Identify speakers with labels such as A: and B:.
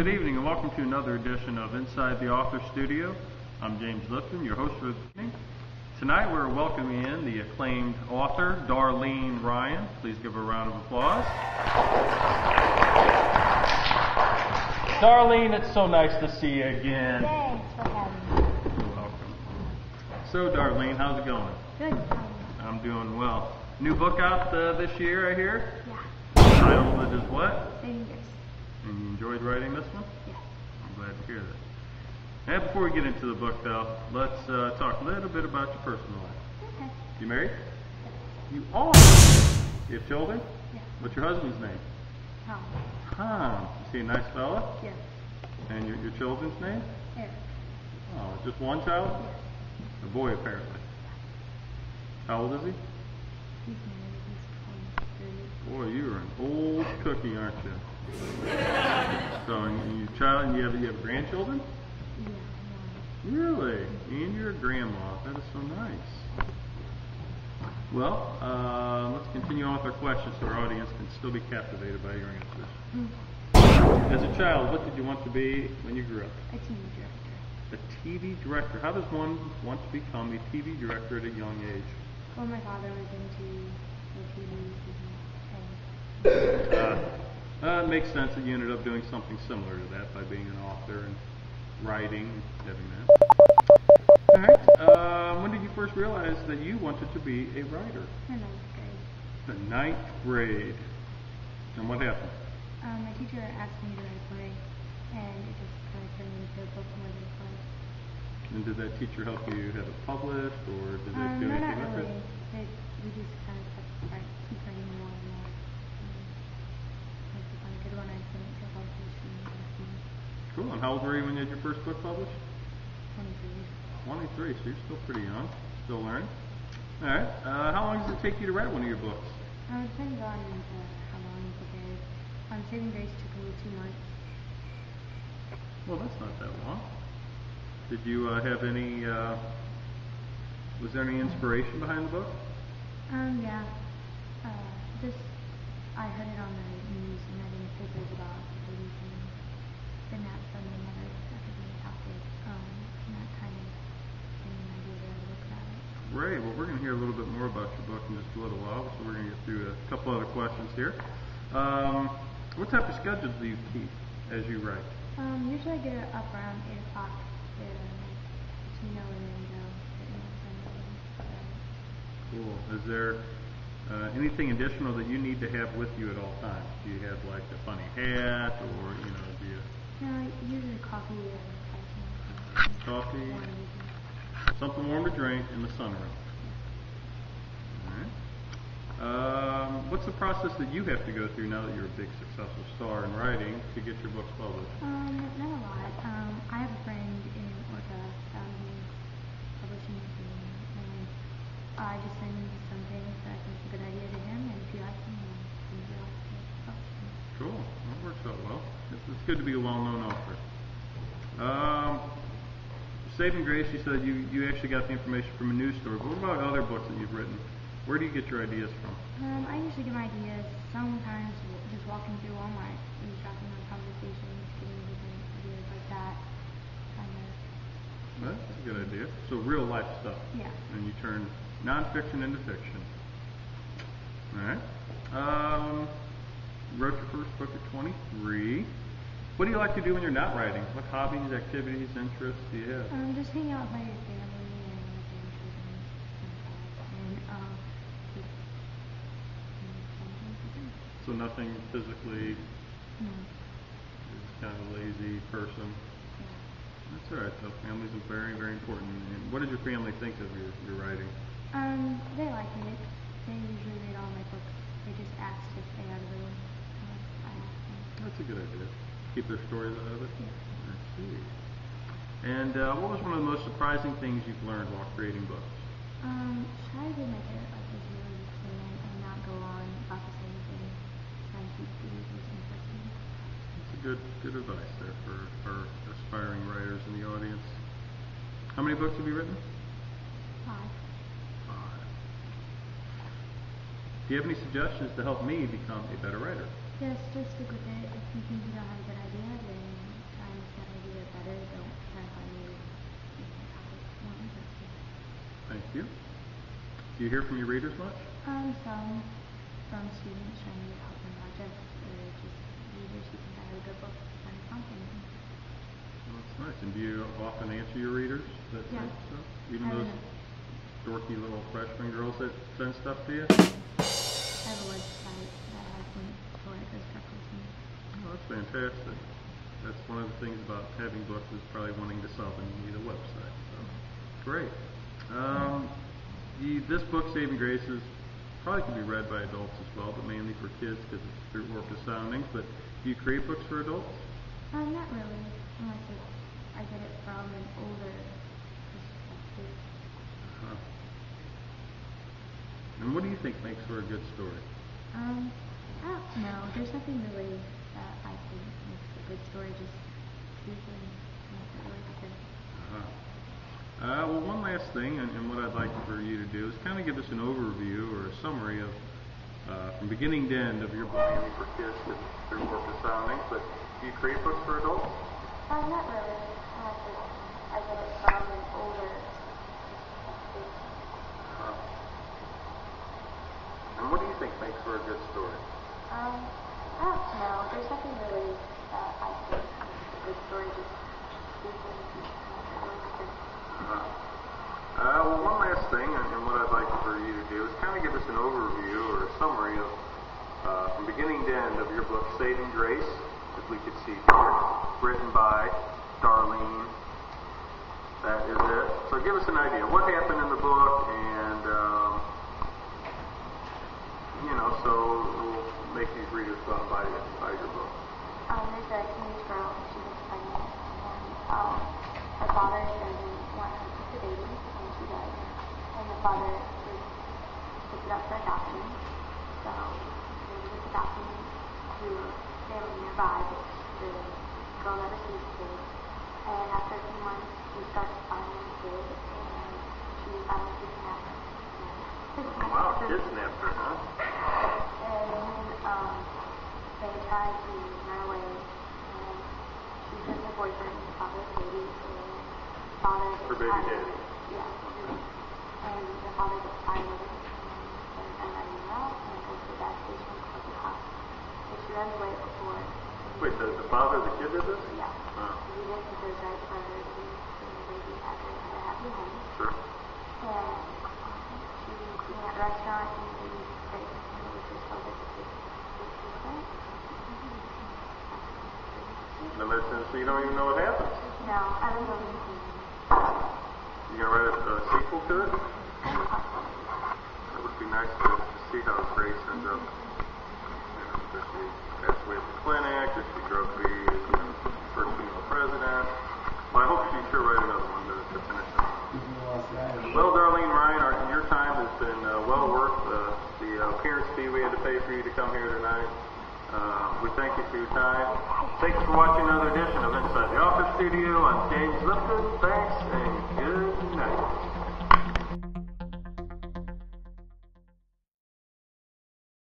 A: Good evening and welcome to another edition of Inside the Author Studio. I'm James Lipton, your host for the evening. Tonight we're welcoming in the acclaimed author, Darlene Ryan. Please give her a round of applause. Darlene, it's so nice to see you again.
B: Thanks for having me.
A: You're welcome. So Darlene, how's it going?
B: Good.
A: I'm doing well. New book out this year, I hear?
B: Yeah.
A: Title of it is what?
B: Saving Grace.
A: And you enjoyed writing this one?
B: Yeah.
A: I'm glad to hear that. And before we get into the book, though, let's talk a little bit about your personal life.
B: Okay.
A: You married? You are. You have children?
B: Yeah.
A: What's your husband's name?
B: Tom.
A: Tom. Is he a nice fella?
B: Yeah.
A: And your children's name?
B: Eric.
A: Oh, just one child?
B: Yeah.
A: A boy, apparently. How old is he?
B: He's married. He's 23.
A: Boy, you're an old cookie, aren't you? So, and your child, and you have grandchildren?
B: Yeah.
A: Really? And you're a grandma. That is so nice. Well, let's continue on with our questions so our audience can still be captivated by your answers. As a child, what did you want to be when you grew up?
B: A TV director.
A: A TV director. How does one want to become a TV director at a young age?
B: Well, my father was into the TV.
A: It makes sense that you ended up doing something similar to that by being an author and writing and having that. All right. When did you first realize that you wanted to be a writer?
B: In 9th grade.
A: The 9th grade. And what happened?
B: My teacher asked me to write a play, and it just kind of turned into a book more than a play.
A: And did that teacher help you have it published, or did they do
B: No,
A: anything
B: not
A: with
B: really.
A: it?
B: We just kind of keep writing more and more. Once we find a good one, I send it to publication.
A: Cool. And how old were you when you had your first book published?
B: 23.
A: 23, so you're still pretty young. Still learning. All right. How long does it take you to write one of your books?
B: It depends on how long the book is. Saving Grace took a little 2 months.
A: Well, that's not that long. Did you have any, was there any inspiration behind the book?
B: Yeah. Just, I heard it on the news and I read papers about people using the naps on their mothers after being adopted. And that kind of gave me an idea that I looked at it.
A: Great. Well, we're going to hear a little bit more about your book in just a little while, so we're going to get through a couple other questions here. What type of schedule do you keep as you write?
B: Usually I get up around 8 o'clock to and then go get my
A: Cool. Is there anything additional that you need to have with you at all times? Do you have like a funny hat, or do you?
B: No, usually coffee and
A: Coffee, something warm to drink in the sunroom. All right. What's the process that you have to go through now that you're a big successful star in writing to get your books published?
B: Not a lot. I have a friend in Orca found me publishing with me, and I just send him some things that I think is a good idea to him, and if he likes them, then he likes to publish them.
A: Cool. That works out well. It's good to be a well-known author. Saving Grace, you said you actually got the information from a news story. But what about other books that you've written? Where do you get your ideas from?
B: I usually get my ideas sometimes just walking through Walmart, eavesdropping on conversations, getting different ideas like that.
A: That's a good idea. So real life stuff.
B: Yeah.
A: And you turn nonfiction into fiction. All right. You wrote your first book at 23. What do you like to do when you're not writing? What hobbies, activities, interests do you have?
B: Just hang out with my family and my grandchildren and
A: So nothing physically?
B: No.
A: You're just kind of a lazy person?
B: Yeah.
A: That's all right, though. Families are very, very important. And what does your family think of your writing?
B: They like it. They usually read all my books. They just ask if they have them. I ask them.
A: That's a good idea. Keep their stories out of it?
B: Yeah.
A: I see. And what was one of the most surprising things you've learned while creating books?
B: Try to do my hair like as real as you can and not go on about the same thing. Try and keep the readers interested.
A: That's a good advice there for aspiring writers in the audience. How many books have you written?
B: 5.
A: 5. Do you have any suggestions to help me become a better writer?
B: Yes, just stick with it. If you think you don't have a good idea, then better, they'll try to find me topics more interesting.
A: Thank you. Do you hear from your readers much?
B: Some from students trying to get help on projects, or just readers who think I have a good book and something.
A: Well, that's nice. And do you often answer your readers that
B: Yeah.
A: send stuff? Even
B: I
A: those
B: have
A: dorky little freshman girls that send stuff to you?
B: I have a website that has links for it goes directly to me.
A: Oh, that's fantastic. That's one of the things about having books is probably wanting to sell them. You need a website. So, great. This book, Saving Grace, is probably can be read by adults as well, but mainly for kids because it's through Orpheus Soundings. But do you create books for adults?
B: Not really, unless I get it from an older perspective.
A: Uh-huh. And what do you think makes for a good story?
B: I don't know. There's nothing really that I think makes a good story. Just speaking, that really happens.
A: Uh-huh. Well, one last thing, and what I'd like for you to do is kind of give us an overview or a summary of, from beginning to end, of your book, mainly for kids through Orpheus Soundings. But do you create books for adults?
B: Not really, unless I get it from an older perspective.
A: And what do you think makes for a good story?
B: I don't know. There's nothing really that I think makes a good story. Just speaking, that really happens.
A: Well, one last thing, and what I'd like for you to do is kind of give us an overview or a summary of, from beginning to end, of your book, Saving Grace, as we could see here, written by Darlene. That is it. So give us an idea. What happened in the book, and, so we'll make these readers go out and buy your book.
B: There's a teenage girl, she gets pregnant, and her father doesn't want her to keep the baby, and she does. And the father puts it up for adoption. So the baby gets adopted to a family nearby, but the girl never sees the kid. And after a few months, she starts finding the kid, and she finally kidnaps him.
A: Wow, kidnapped her, huh?
B: And then they try to run away, and she says her boyfriend is the father of the baby, and the father gets
A: Her baby
B: tired of
A: daddy.
B: it. Yeah. And the father gets tired of it, and says, I'm running you out, and goes to the gas station and calls the cops. And she runs away before.
A: Wait, the father of the kid did this?
B: Yeah. He did because it was right for her to be seeing the baby after they had a happy home.
A: Sure.
B: And she was eating at a restaurant, and the baby was sick, and it was just so that the kid was sick.
A: No, so you don't even know what happened.
B: No, I don't know anything.
A: You gonna write a sequel to it? That would be nice to see how Grace ends up. Does she pass away at the clinic? Does she grow up to be first female president? Well, I hope she sure write another one to finish it. Well, Darlene Ryan, your time has been well worth the appearance fee we had to pay for you to come here tonight. We thank you for your time. Thanks for watching another edition of Inside the Office Studio. I'm James Lipton. Thanks and good night.